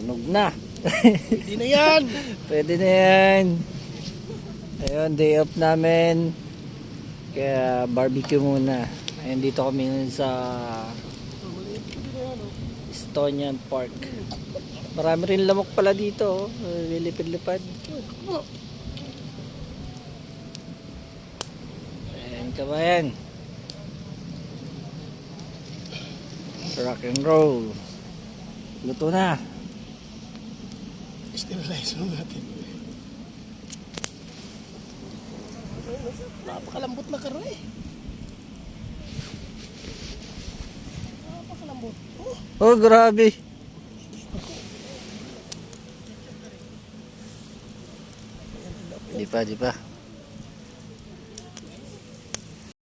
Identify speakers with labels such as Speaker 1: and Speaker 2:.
Speaker 1: Tunog na.
Speaker 2: Hindi na yan.
Speaker 1: Pwede na yan. Ayun, day off namin. Kaya barbecue muna. Ayun, dito kami ngayon sa Estonian Park. Marami rin lamok pala dito. Lilipad-lipad. Ayan, kabayan. Rock and roll. Luto na.
Speaker 2: Sterilize mo natin. Napakalambot na karo eh. Napakalambot.
Speaker 1: Oh, grabe. Di pa.